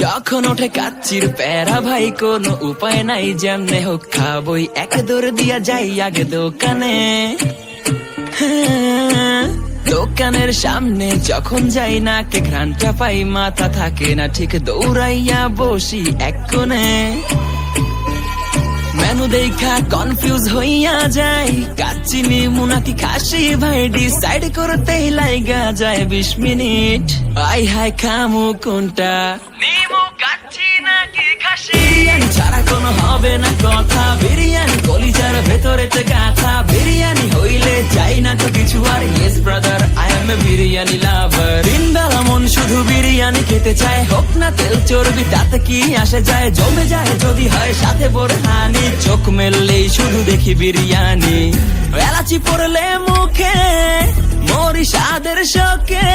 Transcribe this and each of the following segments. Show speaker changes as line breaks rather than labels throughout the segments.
যখন ওঠে কাচ্চির প্যারা ভাই কোনো উপায় নাই, যেমনে হোক খাবই, এক দৌড় দিয়া যাই আগে দোকানে। দোকানের সামনে যখন যাই না কে ঘ্রাণটা পাই, মাথা থাকে না ঠিক, দৌড়াইয়া বসি এক কোণে। মেনু দেখা কনফিউজ হইয়া যাই, কাচ্চি নিমু নাকি খাসি ভাই ডিসাইড করতেই লাইগা যায় 20 মিনিট। আই হাই খামু কোনটা, নিমু কাচ্চি নাকি খাসি? বিরিয়ানি ছাড়া কোনো হবে না কথা, বিরিয়ানি কলিজার ভেতরেতে গাথা। বিরিয়ানি হইলে চাই না তো কিছু আর, yes brother I M A biryani লাভার। দিনবেলা মন শুধু বিরিয়ানি খেতে চায়, হোক না তেল চর্বি তাতে কি আসে যায়, জমে যায় যদি হয় সাথে বোরহানি। চোখ মেললেই শুধু দেখি বিরিয়ানি, এলাচি পড়লে মুখে মরি স্বাদের শোকে।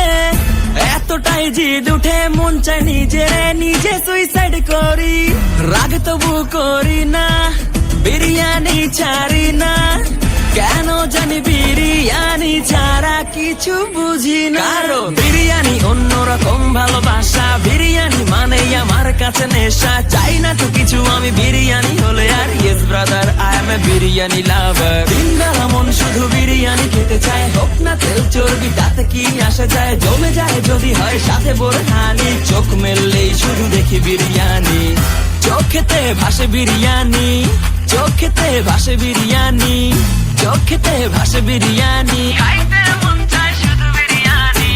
এতটাই জিদ উঠে মন চাই নিজে সুইসাইড করি, রাগ তবু করি না, বিরিয়ানি ছাড়ি না। কেন জানি বিরিয়ানি ছাড়া কিছু বুঝি না, কারণ বিরিয়ানি অন্যরকম ভালোবাসা। বিরিয়ানি মানেই আমার কাছে নেশা, চাই না তো কিছু আমি বিরিয়ানি হলে আর, yes brother I M A biryani লাভার। দিনবেলা মন শুধু বিরিয়ানি খেতে চায়, হোক না তেল চর্বি তাতে কি আসে যায়, জমে যায় যদি হয় সাথে বোরহানি। চোখ মেললেই শুধু দেখি বিরিয়ানি, চোখেতে ভাসে বিরিয়ানি, চোখেতে ভাসে বিরিয়ানি, চোখেতে ভাসে বিরিয়ানি। খাইতে মন চায় শুধু বিরিয়ানি,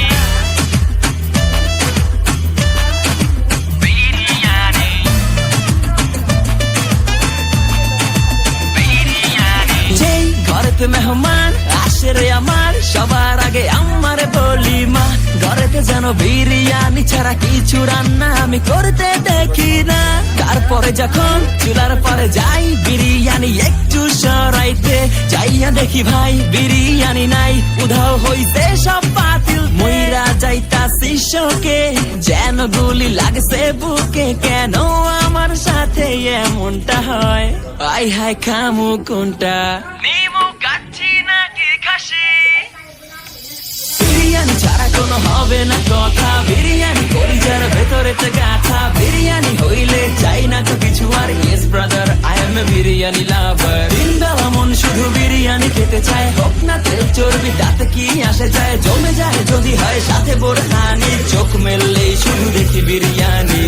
বিরিয়ানি, বিরিয়ানি। যেই ঘরেতে মেহমান আসে রে আমার, সবার আগে আমার বলি মা, ঘরেতে যেন বিরিয়ানি ছাড়া কিছু রান্না আমি করতে দেখি না। তারপরে যখন চুলার পরে যাই বিরিয়ানি একটু সরাইতে, যাইয়া দেখি ভাই বিরিয়ানি নাই, উধাও হইতে সব পাতিল। মইরা যাইতাছি শোকে, যেন গুলি লাগছে বুকে, কেন আমার সাথে এমনটা হয়? আই হাই খামু কোনটা, নিমু কাচ্চি নাকি খাসি? বিরিয়ানি ছাড়া কোনো হবে না কথা, বিরিয়ানি কলিজার ভেতরেতে গাথা। বিরিয়ানি হইলে চাই না তো কিছু আর, yes brother I M A biryani লাভার। দিনবেলা মন শুধু বিরিয়ানি খেতে চায়, হোক না তেল চর্বি তাতে কি আসে যায়, জমে যায় যদি হয় সাথে বোরহানি। চোখ মেললেই শুধু দেখি বিরিয়ানি।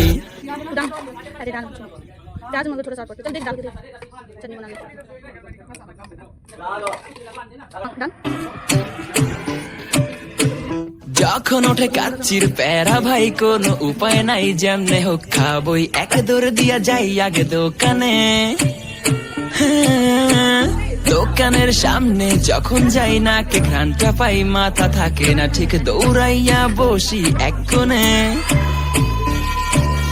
যখন ওঠে কাচ্চির প্যারা ভাই কোনো উপায় নাই, যেমনে হোক খাবই, এক দৌড় দিয়া যাই আগে দোকানে। দোকানের সামনে যখন যাই না কে ঘ্রাণটা পাই, মাথা থাকে না ঠিক, দৌড়াইয়া বসি এক কোণে।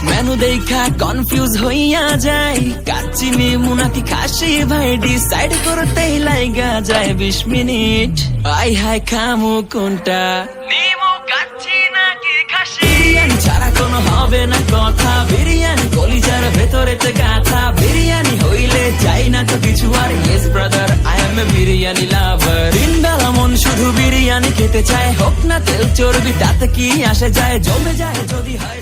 মেনু দেখা কনফিউজ হইয়া যাই, কাচ্চি নিমু নাকি খাসি ভাই ডিসাইড করতেই লাইগা যায় 20 মিনিট। আই হাই খামু কোনটা, নিমু কাচ্চি নাকি খাসি? বিরিয়ানি ছাড়া কোনো হবে না কথা, বিরিয়ানি কলিজার ভেতরেতে গাথা। বিরিয়ানি হইলে চাই না তো কিছু আর, yes brother I M A biryani লাভার। দিনবেলা মন শুধু বিরিয়ানি খেতে চায়, হোক না তেল চর্বি তাতে কি আসে যায়, জমে যায় যদি হয়।